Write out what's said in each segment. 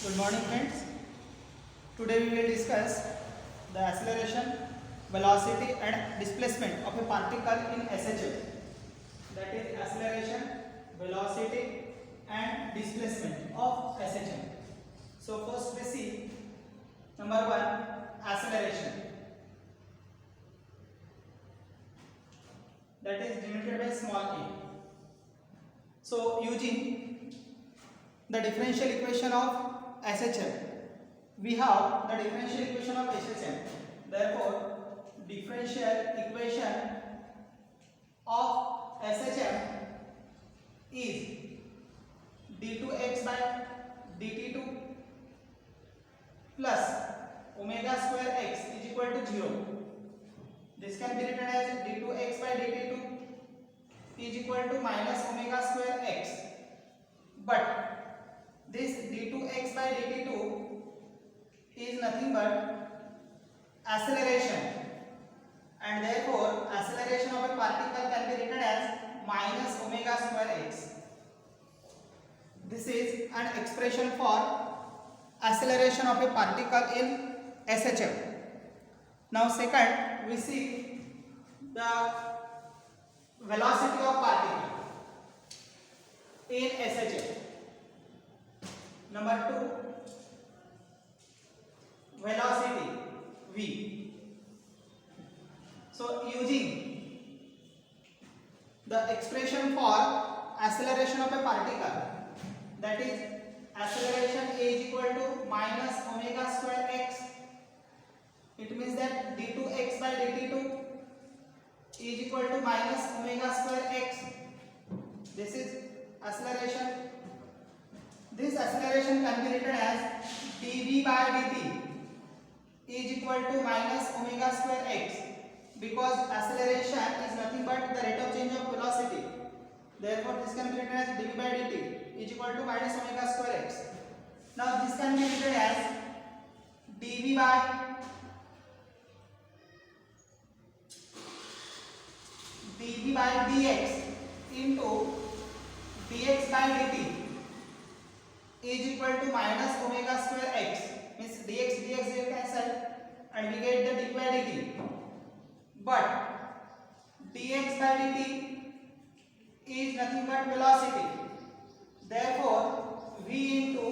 Good morning friends. Today we will discuss the acceleration, velocity and displacement of a particle in SHM. That is acceleration, velocity and displacement of SHM. So first we see number 1, acceleration. That is denoted by small a. So using the differential equation of SHM, we have the differential equation of SHM. Therefore, differential equation of SHM is d2x by dt2 plus omega square x is equal to 0. This can be written as d2x by dt2 is equal to minus omega square x. But this d2x by dt2 is nothing but acceleration, and therefore acceleration of a particle can be written as minus omega square x. This is an expression for acceleration of a particle in SHM. Now second, we see the velocity of particle in SHM. Number 2, velocity v. So using the expression for acceleration of a particle, that is acceleration a is equal to minus omega square x, it means that d2x by dt2 is equal to minus omega square x. This is acceleration. This acceleration can be written as dv by dt is equal to minus omega square x, because acceleration is nothing but the rate of change of velocity. Therefore, this can be written as dv by dt is equal to minus omega square x. Now, this can be written as dv by dx into dx by dt is equal to minus omega square x. Means dx will cancel and we get the dy by dt. But dx by dt is nothing but velocity. Therefore, v into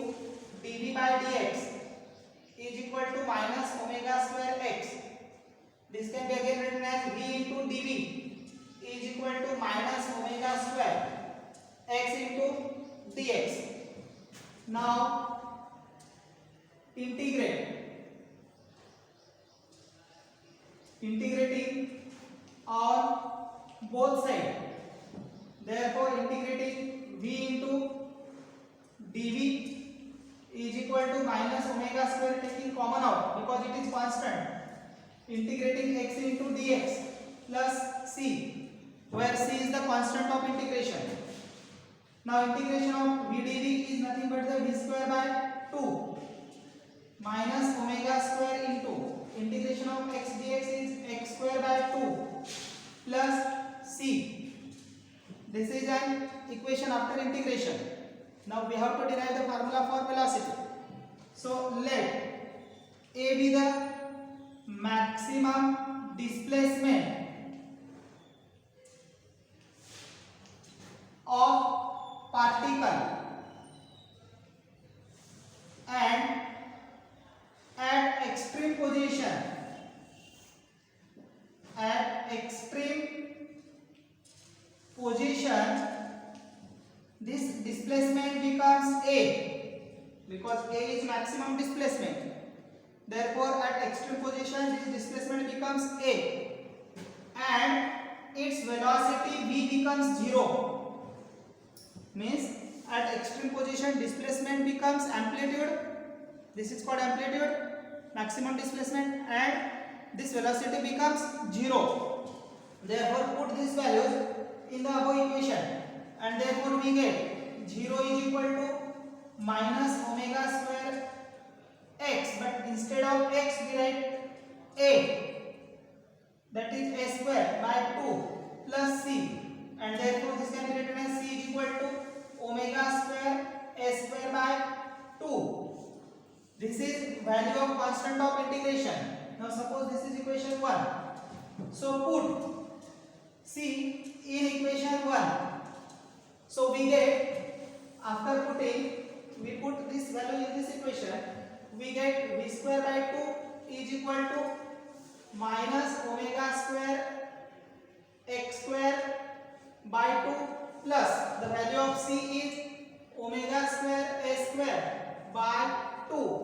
dv by dx is equal to minus omega square x. This can be again written as v into dv is equal to minus omega square x into dx. Now integrating on both sides. Therefore, integrating v into dv is equal to minus omega square, taking common out because it is constant. Integrating x into dx plus c, where c is the constant of integration. Now integration of v dv is nothing but the v square by 2 minus omega square into integration of x dx is x square by 2 plus c. This is an equation after integration. Now we have to derive the formula for velocity. So let A be the maximum displacement of particle and at extreme position this displacement becomes a, because a is maximum displacement. Therefore, at extreme position this displacement becomes a and its velocity v becomes 0. Means at extreme position displacement becomes amplitude. This is called amplitude, maximum displacement, and this velocity becomes 0. Therefore, put these values in the above equation and therefore we get 0 is equal to minus omega square x, but instead of x we write a, that is a square by 2 plus c, and therefore this can be written as c is equal to omega square a square by 2 value of constant of integration. Now suppose this is equation 1. So put C in equation 1. So we get, after putting, we put this value in this equation, we get v square by 2 is equal to minus omega square x square by 2 plus the value of C is omega square a square by 2.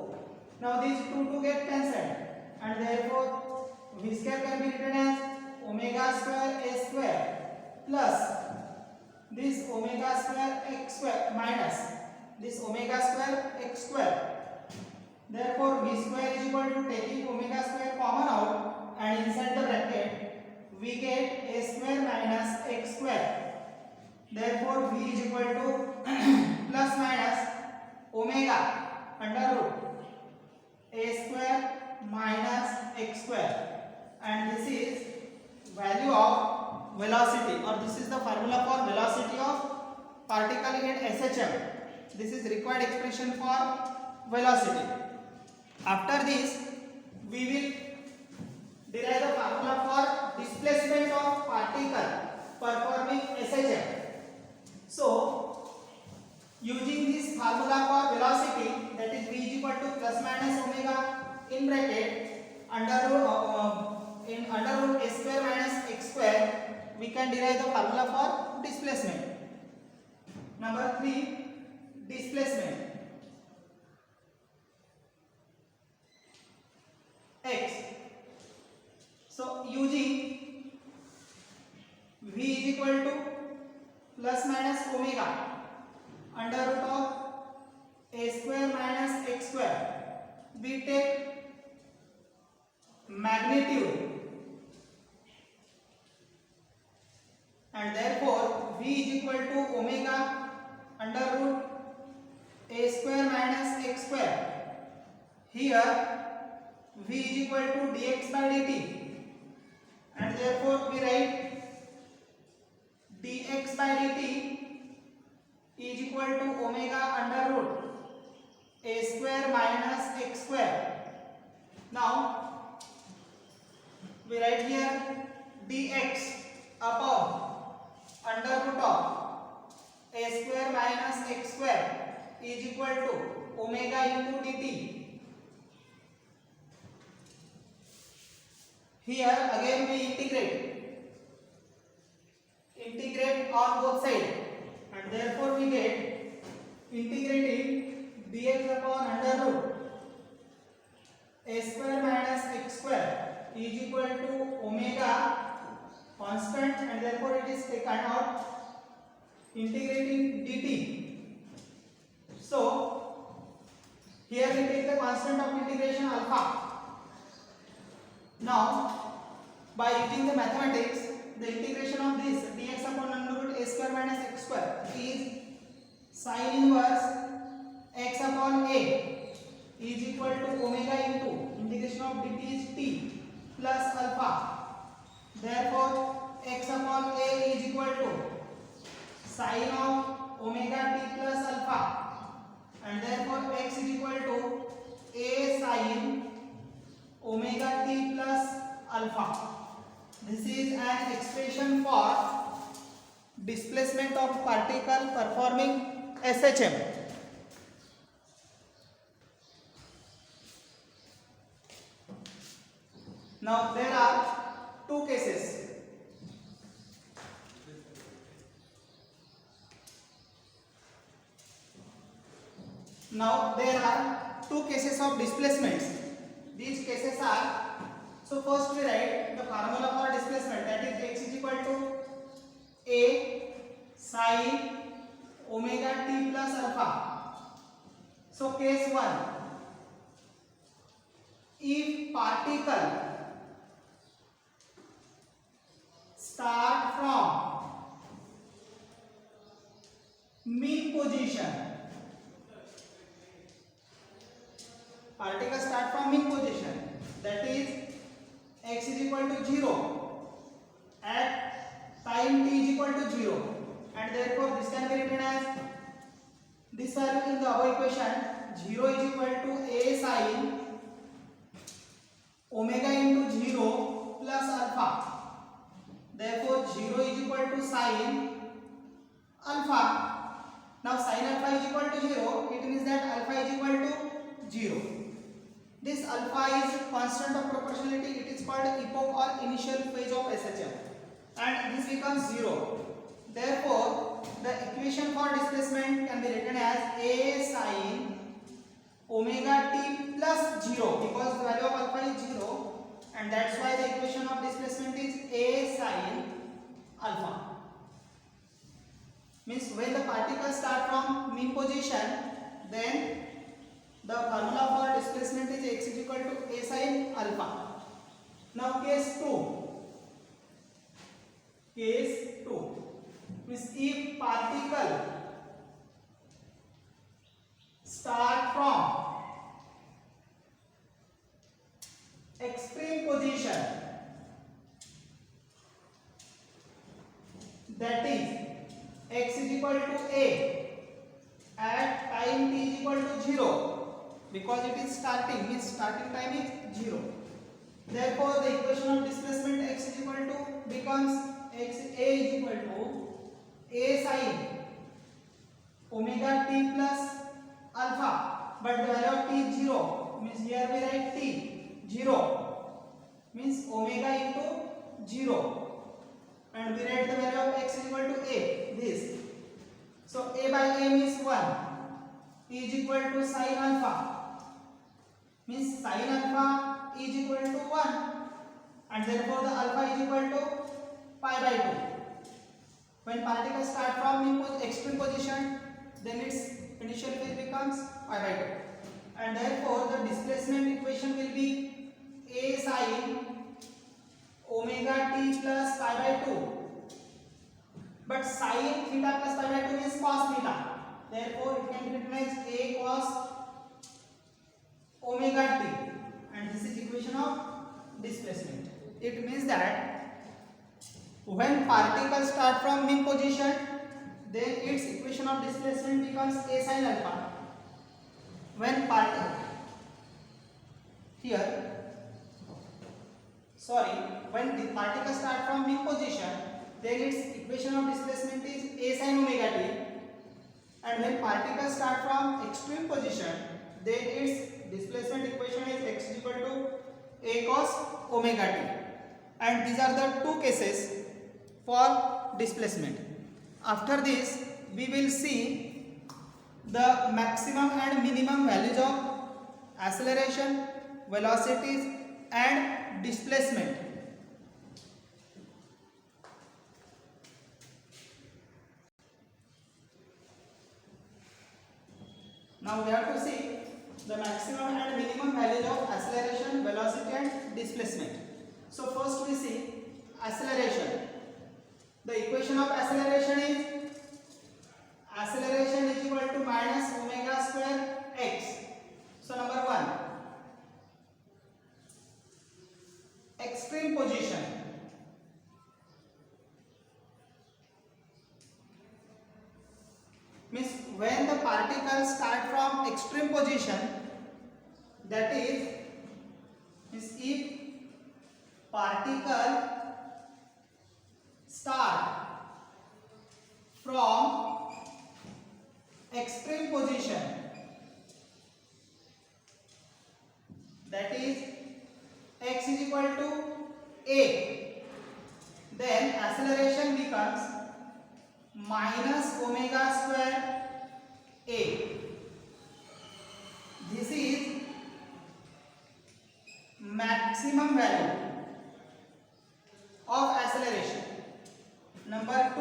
Now these two get cancelled and therefore v square can be written as omega square a square plus this omega square x square minus this omega square x square. Therefore v square is equal to, taking omega square common out and inside the bracket we get a square minus x square. Therefore v is equal to plus minus omega under root a square minus x square, and this is value of velocity, or this is the formula for velocity of particle in SHM. This is required expression for velocity. After this we will derive the formula for displacement of particle performing SHM. So using this formula for velocity, that is v is equal to plus minus omega in bracket under root a square minus x square, we can derive the formula for displacement. Number 3, displacement x. So using v is equal to plus minus omega under root of a square minus x square, we take magnitude and therefore v is equal to omega under root a square minus x square. Here v is equal to dx by dt and therefore we write dx by dt is equal to omega under root a square minus x square. Now we write here dx upon under root of a square minus x square is equal to omega into dt. Here again we integrate on both sides, and therefore we get integrating dx upon under root a square minus x square is equal to omega constant, and therefore it is taken out, integrating dt. So here we take the constant of integration alpha. Now by using the mathematics, the integration of this dx upon under root a square minus x square is sin inverse x upon a is equal to omega into integration of dt is t plus alpha. Therefore x upon a is equal to sin of omega t plus alpha, and therefore x is equal to a sin omega t plus alpha. This is an expression for displacement of particle performing SHM. Now there are two cases. Now there are two cases of displacements. These cases are, so first we write the formula for displacement, that is x is equal to a sin omega t plus alpha. So case 1, if particle start from mean position, particle start from mean position, that is x is equal to 0 at time t is equal to 0, and therefore this can be written as this value in the above equation, 0 is equal to a sin omega into 0 plus alpha. Therefore 0 is equal to sin alpha. Now sin alpha is equal to 0, it means that alpha is equal to 0. This alpha is constant of proportionality, it is called epoch or initial phase of SHM, and this becomes 0. Therefore the equation for displacement can be written as a sin omega t plus 0, because the value of alpha is 0, and that's why the equation of displacement is a sin alpha. Means when the particles start from mean position, then the formula for displacement is x is equal to a sin alpha. Now case 2 means if particle start from extreme position, that is x is equal to a at time t is equal to 0, because it is starting, means starting time is 0. Therefore the equation of displacement x is equal to becomes a is equal to a sin omega t plus alpha, but the value of t is 0, means here we write t 0, means omega into 0, and we write the value of x is equal to a, this. So a by a means 1, t is equal to sin alpha, means sin alpha is equal to 1, and therefore the alpha is equal to pi by 2. When particles start from extreme position, then its initial phase becomes pi by 2, and therefore the displacement equation will be a sin omega t plus pi by 2, but sin theta plus pi by 2 is cos theta, therefore it can be written as a cos omega t, and this is equation of displacement. It means that when particles start from mean position, then its equation of displacement becomes a sin alpha. When when the particles start from mean position, then its equation of displacement is a sin omega t, and when particles start from extreme position, then its displacement equation is x is equal to a cos omega t. And these are the two cases for displacement. After this we will see the maximum and minimum values of acceleration, velocities and displacement. Now we have to see the maximum and minimum values of acceleration, velocity and displacement. So first we see acceleration. The equation of acceleration is equal to minus omega square x. So number 1, extreme position. Means when the particles start from extreme position, that is if particle start from extreme position, that is x is equal to a, then acceleration becomes minus omega square a. This is maximum value of acceleration. Number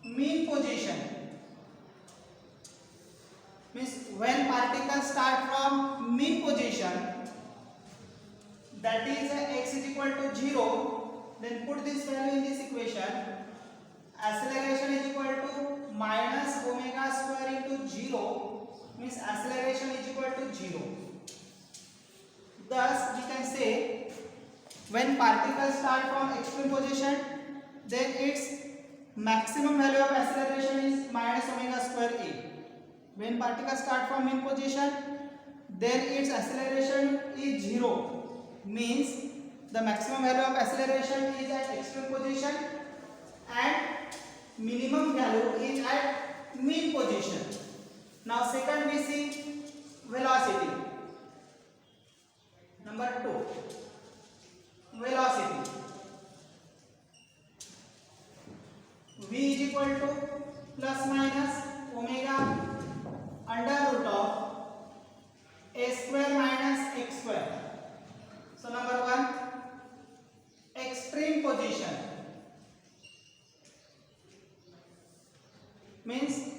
2, mean position. Means when particles start from mean position, that is x is equal to 0, then put this value in this equation. Acceleration is equal to minus omega square into 0, means acceleration is equal to 0. Thus we can say when particles start from extreme position, then its maximum value of acceleration is minus omega square a. When particles start from mean position, then its acceleration is 0, means the maximum value of acceleration is at extreme position and minimum value is at mean position. Now second we see velocity. Number 2, velocity. V is equal to plus minus omega under root of a square minus x square. So number 1, extreme position means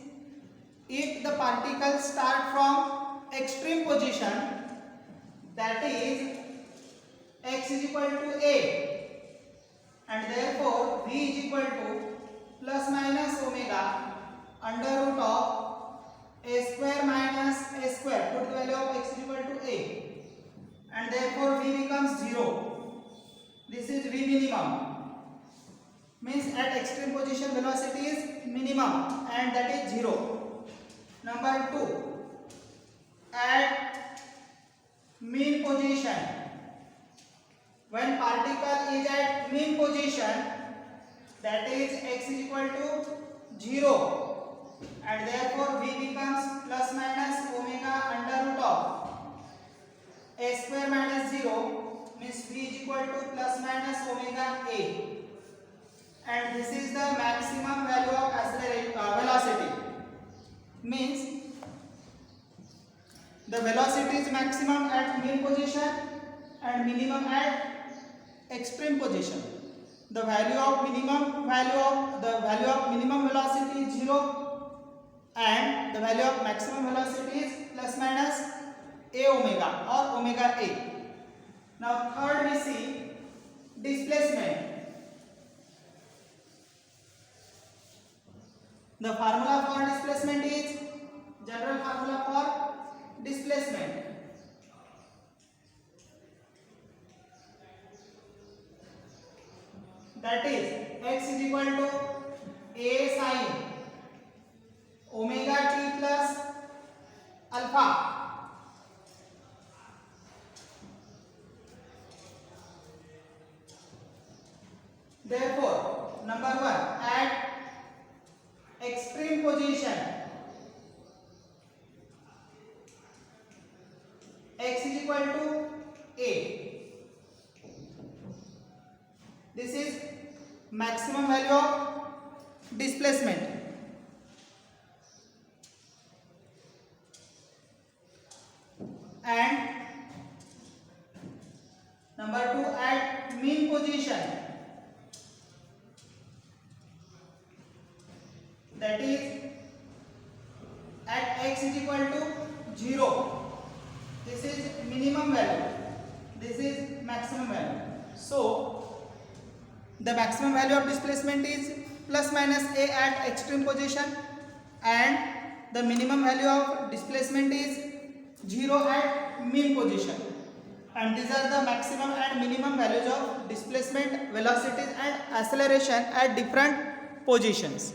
if the particles start from extreme position, that is x is equal to a, and therefore v is equal to plus minus omega under root of a square minus a square. Put the value of x is equal to a, and therefore v becomes 0. This is v minimum, means at extreme position velocity is minimum and that is 0. Number 2, at mean position. When particle is at mean position, that is x is equal to 0, and therefore v becomes plus minus omega under root of a square minus 0, means v is equal to plus minus omega a, and this is the maximum value of velocity, means the velocity is maximum at mean position and minimum at extreme position. The value of minimum velocity is 0 and the value of maximum velocity is plus minus a omega or omega a. Now third we see displacement. The formula for displacement is general formula for displacement. That is x is equal to a sin omega t plus alpha. Therefore, number 1, at extreme position, x is equal to a. This is maximum value of displacement. And number 2, at mean position, that is at x is equal to 0. This is minimum value, this is maximum value. So the maximum value of displacement is plus minus a at extreme position and the minimum value of displacement is 0 at mean position, and these are the maximum and minimum values of displacement, velocities and acceleration at different positions.